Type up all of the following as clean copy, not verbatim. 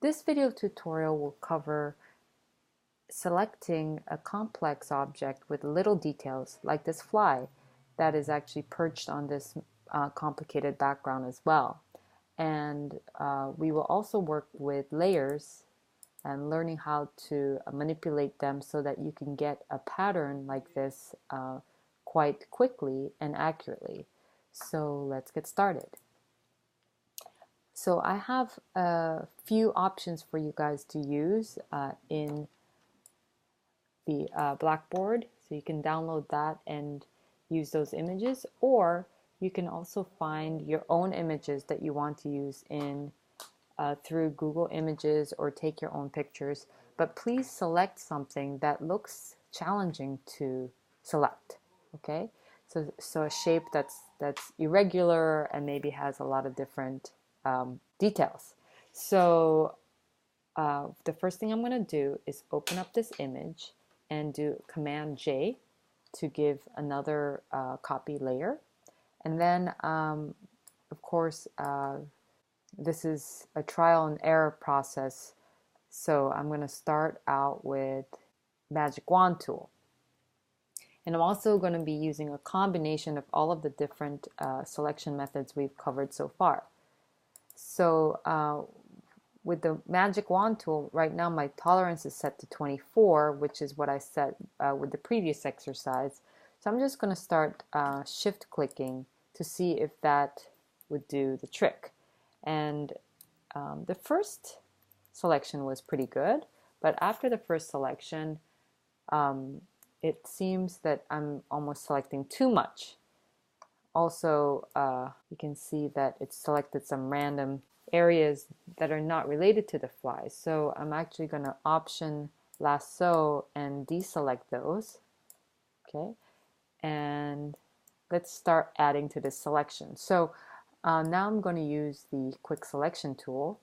This video tutorial will cover selecting a complex object with little details, like this fly that is actually perched on this complicated background as well. And we will also work with layers and learning how to manipulate them so that you can get a pattern like this quite quickly and accurately. So let's get started. So I have a few options for you guys to use in the Blackboard. So you can download that and use those images, or you can also find your own images that you want to use in through Google Images, or take your own pictures. But please select something that looks challenging to select. Okay, so a shape that's irregular and maybe has a lot of different details. So the first thing I'm going to do is open up this image and do Command J to give another copy layer. And then, of course, this is a trial and error process. So I'm going to start out with Magic Wand tool. And I'm also going to be using a combination of all of the different selection methods we've covered so far. So with the Magic Wand tool, right now my tolerance is set to 24, which is what I set with the previous exercise. So I'm just going to start shift clicking to see if that would do the trick. And the first selection was pretty good, but after the first selection, it seems that I'm almost selecting too much. Also, you can see that it's selected some random areas that are not related to the fly. So I'm actually going to Option Lasso and deselect those. Okay, and let's start adding to this selection. So now I'm going to use the Quick Selection tool.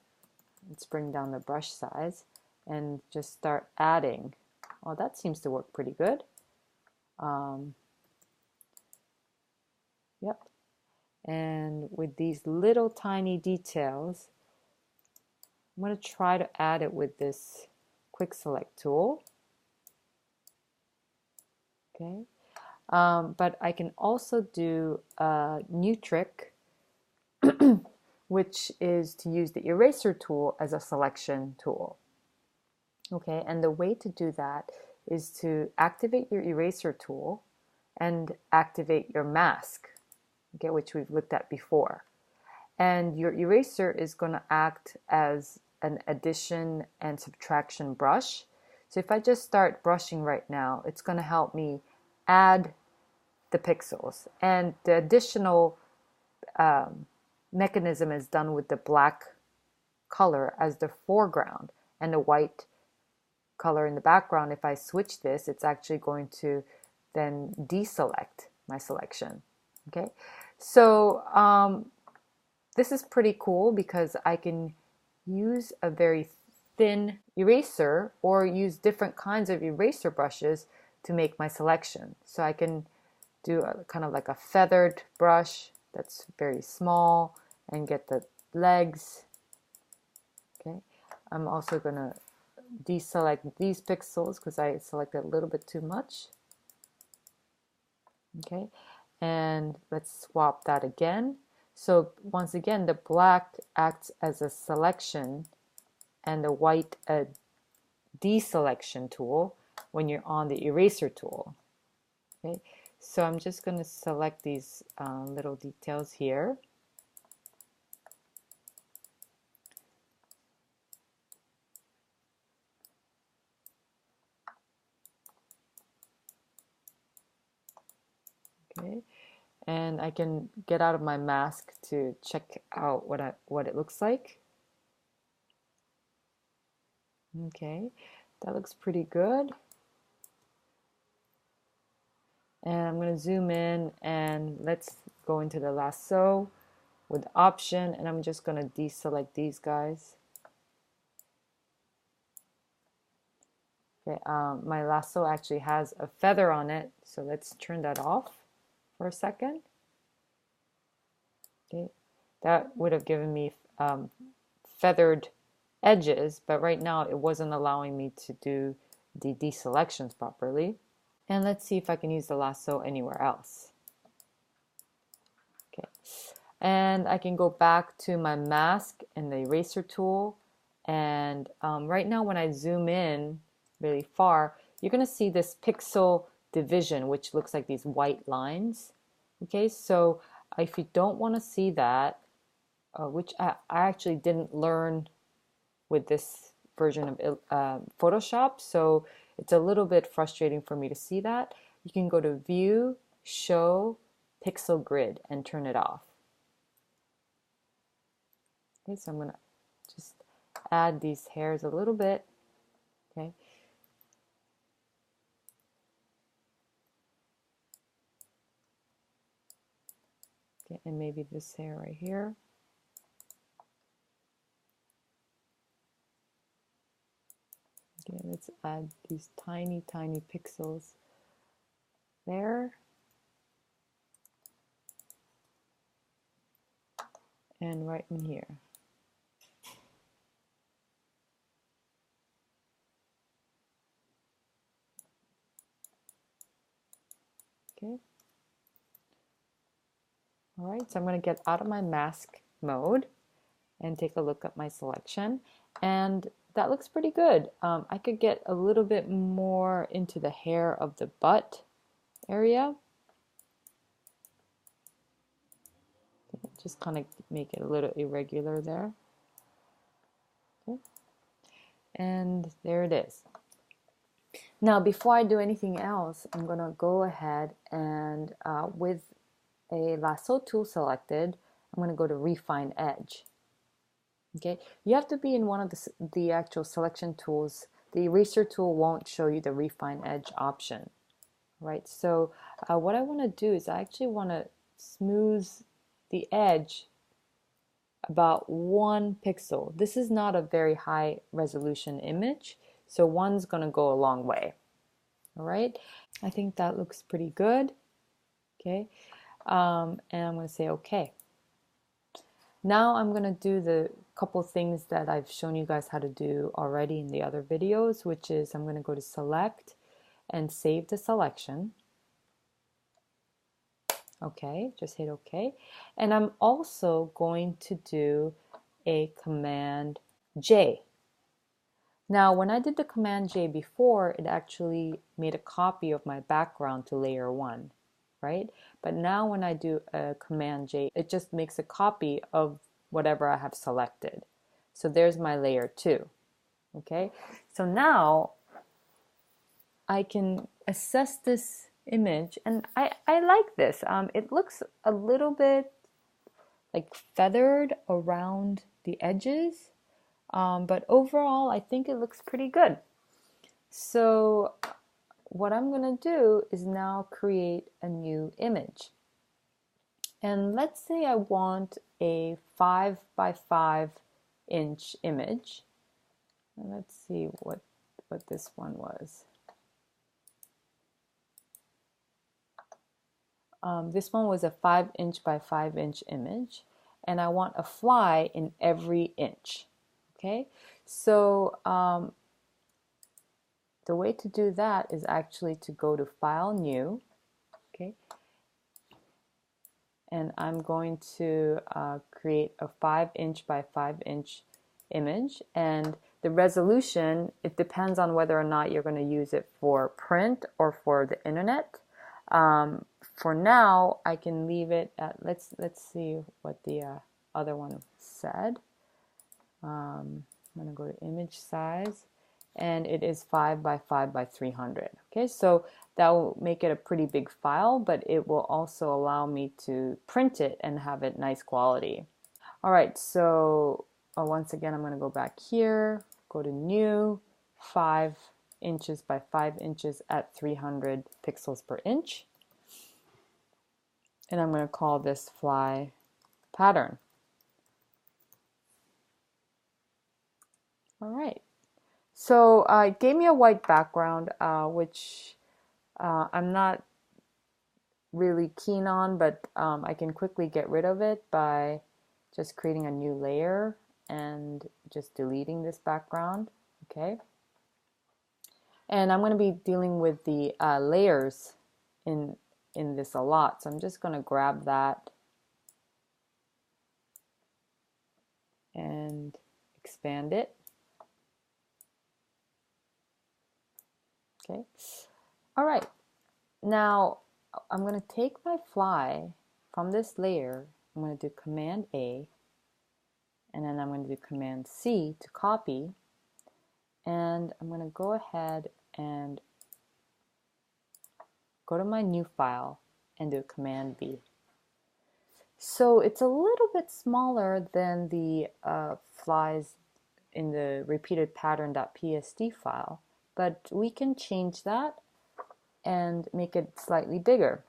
Let's bring down the brush size and just start adding. Well, that seems to work pretty good. Yep. And with these little tiny details, I'm going to try to add it with this Quick Select tool. Okay. But I can also do a new trick, which is to use the eraser tool as a selection tool. Okay, and the way to do that is to activate your eraser tool and activate your mask, okay, which we've looked at before. And your eraser is going to act as an addition and subtraction brush. So if I just start brushing right now, it's going to help me add the pixels. And the additional mechanism is done with the black color as the foreground and the white color in the background. If I switch this, it's actually going to then deselect my selection. Okay, so this is pretty cool because I can use a very thin eraser or use different kinds of eraser brushes to make my selection. So I can do a, kind of like a feathered brush that's very small and get the legs. Okay, I'm also going to deselect these pixels because I selected a little bit too much. Okay, and let's swap that again. So once again, the black acts as a selection and the white a deselection tool when you're on the eraser tool. Okay, so I'm just going to select these little details here. Okay, and I can get out of my mask to check out what it looks like. Okay, that looks pretty good. And I'm going to zoom in and let's go into the lasso with Option, and I'm just going to deselect these guys. Okay, my lasso actually has a feather on it, so let's turn that off for a second. Okay, that would have given me feathered edges, but right now it wasn't allowing me to do the deselections properly. And let's see if I can use the lasso anywhere else. Okay, and I can go back to my mask and the eraser tool, and right now when I zoom in really far, you're going to see this pixel division, which looks like these white lines. Okay, so if you don't want to see that, which I actually didn't learn with this version of Photoshop, so it's a little bit frustrating for me to see that. You can go to View, Show, Pixel Grid, and turn it off. Okay, so I'm going to just add these hairs a little bit. Okay. Okay, and maybe this hair right here. Okay, let's add these tiny, tiny pixels there. And right in here. Okay. All right, so I'm going to get out of my mask mode and take a look at my selection. And that looks pretty good. I could get a little bit more into the hair of the butt area. Just kind of make it a little irregular there. Okay. And there it is. Now, before I do anything else, I'm going to go ahead and with a lasso tool selected, I'm going to go to Refine Edge. Okay, you have to be in one of the actual selection tools. The eraser tool won't show you the Refine Edge option, right? So what I want to do is I actually want to smooth the edge about 1 pixel. This is not a very high resolution image, so 1's going to go a long way. All right, I think that looks pretty good. Okay, and I'm going to say okay. Now I'm going to do the couple things that I've shown you guys how to do already in the other videos, which is I'm going to go to select and save the selection. Okay, just hit OK. And I'm also going to do a Command J. Now, when I did the Command J before, it actually made a copy of my background to layer 1, right? But now when I do a Command J, it just makes a copy of whatever I have selected. So there's my layer 2, okay? So now I can assess this image, and I like this. It looks a little bit like feathered around the edges. But overall, I think it looks pretty good. So what I'm going to do is now create a new image. And let's say I want a 5 by 5 inch image. And let's see what this one was. This one was a 5 inch by 5 inch image. And I want a fly in every inch. Okay, so the way to do that is actually to go to File, New, okay, and I'm going to create a 5 inch by 5 inch image, and the resolution, it depends on whether or not you're going to use it for print or for the internet. For now, I can leave it at, let's see what the other one said. I'm going to go to image size, and it is 5 by 5 by 300. Okay, so that will make it a pretty big file, but it will also allow me to print it and have it nice quality. All right, so once again, I'm going to go back here, go to New, 5 inches by 5 inches at 300 pixels per inch. And I'm going to call this fly pattern. All right, so it gave me a white background, which I'm not really keen on, but I can quickly get rid of it by just creating a new layer and just deleting this background, okay? And I'm going to be dealing with the layers in this a lot, so I'm just going to grab that and expand it. Okay. All right. Now I'm going to take my fly from this layer. I'm going to do Command A, and then I'm going to do Command C to copy. And I'm going to go ahead and go to my new file and do Command V. So it's a little bit smaller than the flies in the repeated pattern.psd file, but we can change that and make it slightly bigger.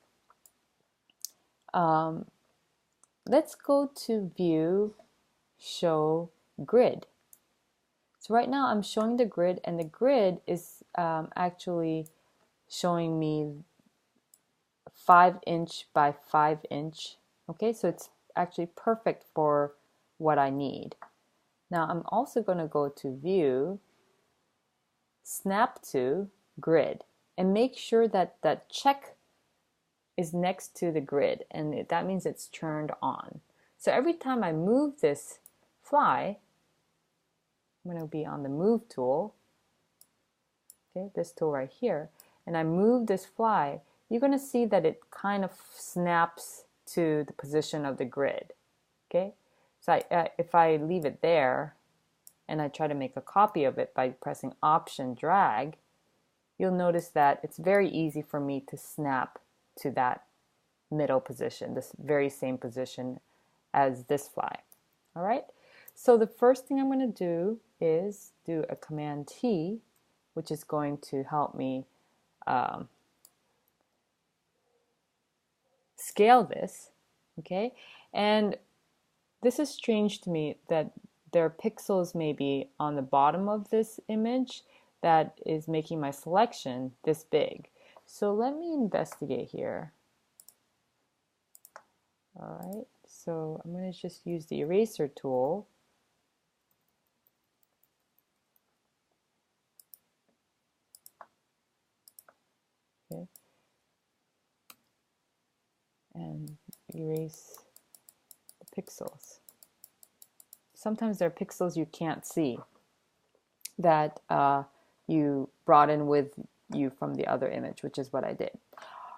Let's go to View, Show Grid. So right now I'm showing the grid, and the grid is actually showing me 5" by 5". Okay, so it's actually perfect for what I need. Now I'm also going to go to View, Snap to Grid, and make sure that that check is next to the grid, and that means it's turned on. So every time I move this fly, I'm going to be on the Move tool, okay, this tool right here, and I move this fly, you're going to see that it kind of snaps to the position of the grid. Okay, so if I leave it there and I try to make a copy of it by pressing Option Drag, you'll notice that it's very easy for me to snap to that middle position, this very same position as this fly. All right, so the first thing I'm going to do is do a Command T, which is going to help me scale this, okay? And this is strange to me that there are pixels maybe on the bottom of this image that is making my selection this big. So let me investigate here. All right, so I'm going to just use the eraser tool. Okay. And erase the pixels. Sometimes there are pixels you can't see that you brought in with you from the other image, which is what I did.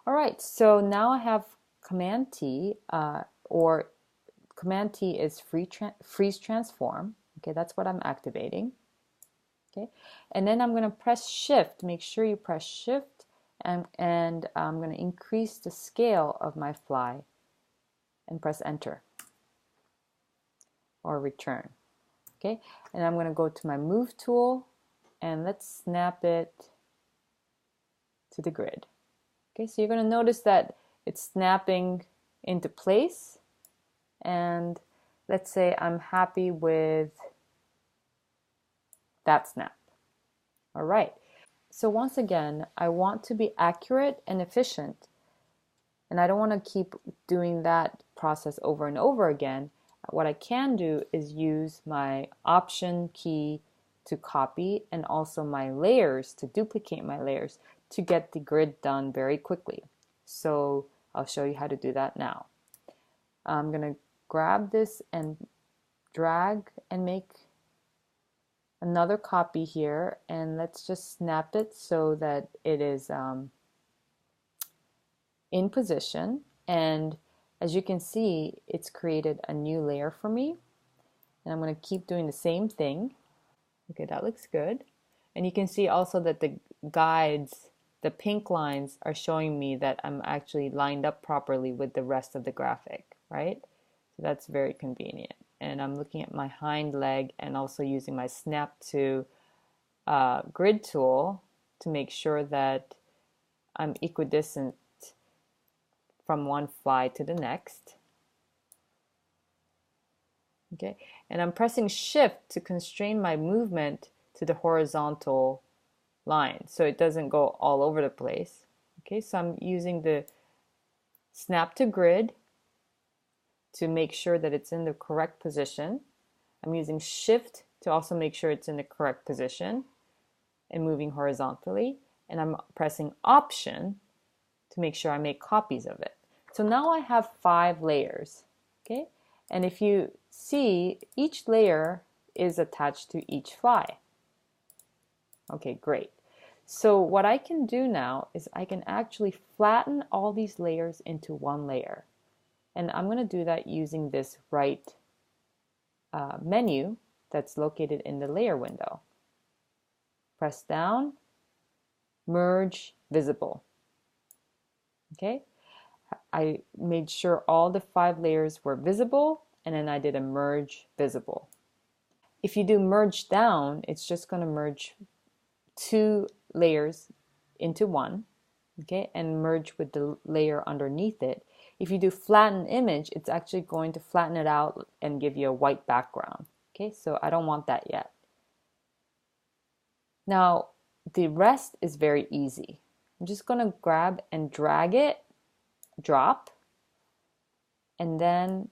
All right, so now I have Command T, or Command T is freeze transform. Okay, that's what I'm activating. Okay, and then I'm going to press Shift. Make sure you press Shift, and I'm going to increase the scale of my fly and press Enter or Return. Okay, and I'm going to go to my Move tool and let's snap it to the grid. Okay, so you're going to notice that it's snapping into place, and let's say I'm happy with that snap. All right, so once again, I want to be accurate and efficient, and I don't want to keep doing that process over and over again. What I can do is use my Option key to copy and also my layers to duplicate my layers to get the grid done very quickly. So I'll show you how to do that now. I'm going to grab this and drag and make another copy here, and let's just snap it so that it is in position. And as you can see, it's created a new layer for me, and I'm going to keep doing the same thing. Okay, that looks good. And you can see also that the guides, the pink lines, are showing me that I'm actually lined up properly with the rest of the graphic, right? So that's very convenient. And I'm looking at my hind leg and also using my Snap to Grid tool to make sure that I'm equidistant from one fly to the next. Okay, and I'm pressing Shift to constrain my movement to the horizontal line so it doesn't go all over the place. Okay, so I'm using the Snap to Grid to make sure that it's in the correct position. I'm using Shift to also make sure it's in the correct position and moving horizontally. And I'm pressing Option to make sure I make copies of it. So now I have 5 layers, okay? And if you see, each layer is attached to each fly. Okay, great. So what I can do now is I can actually flatten all these layers into one layer. And I'm going to do that using this right menu that's located in the layer window. Press down, merge visible. Okay, I made sure all the 5 layers were visible, and then I did a merge visible. If you do merge down, it's just going to merge 2 layers into one, okay, and merge with the layer underneath it. If you do flatten image, it's actually going to flatten it out and give you a white background. Okay, so I don't want that yet. Now, the rest is very easy. I'm just going to grab and drag it, drop, and then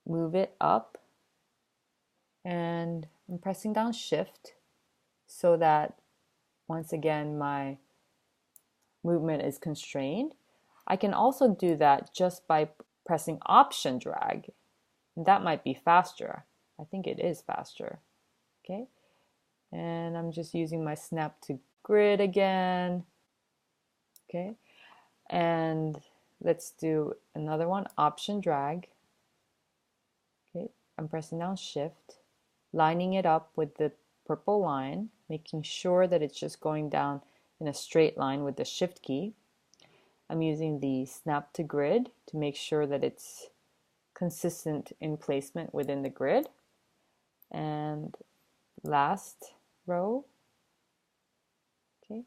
move it up. And I'm pressing down Shift so that once again my movement is constrained. I can also do that just by pressing Option drag. That might be faster. I think it is faster. Okay, and I'm just using my snap to grid again. Okay, and let's do another one, Option drag. Okay, I'm pressing down Shift, lining it up with the purple line, making sure that it's just going down in a straight line with the Shift key. I'm using the snap to grid to make sure that it's consistent in placement within the grid. And last row. Okay.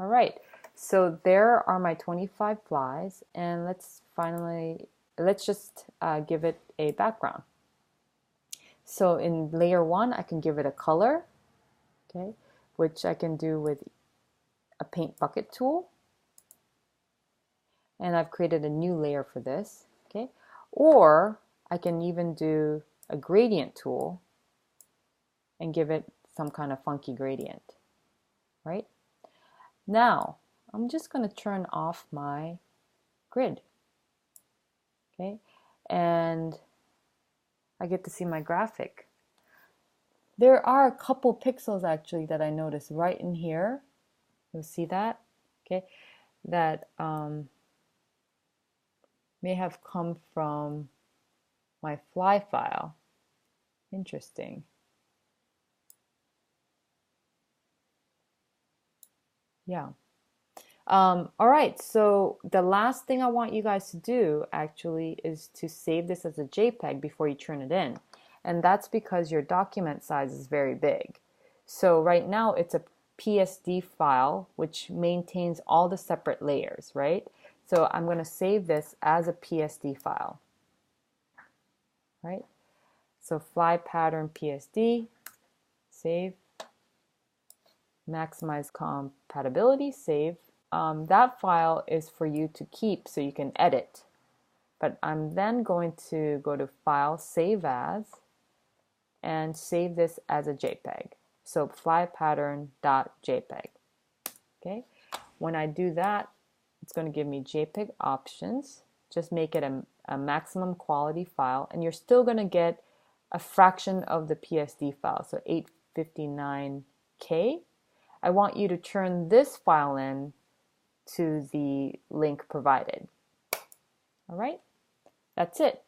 All right. So there are my 25 flies, and let's just give it a background. So in layer 1, I can give it a color, okay, which I can do with a paint bucket tool. And I've created a new layer for this, okay? Or I can even do a gradient tool and give it some kind of funky gradient, right? Now, I'm just going to turn off my grid, okay? And I get to see my graphic. There are a couple pixels actually that I noticed right in here. You'll see that, okay? That may have come from my fly file. Interesting. Yeah. All right, so the last thing I want you guys to do actually is to save this as a JPEG before you turn it in. And that's because your document size is very big. So right now it's a PSD file which maintains all the separate layers, right? So I'm going to save this as a PSD file, right? So fly pattern PSD, save, maximize compatibility, save. That file is for you to keep so you can edit. But I'm then going to go to File, Save As, and save this as a JPEG. So flypattern.jpg. Okay. When I do that, it's going to give me JPEG options. Just make it a maximum quality file, and you're still going to get a fraction of the PSD file, so 859K. I want you to turn this file in to the link provided. All right, that's it.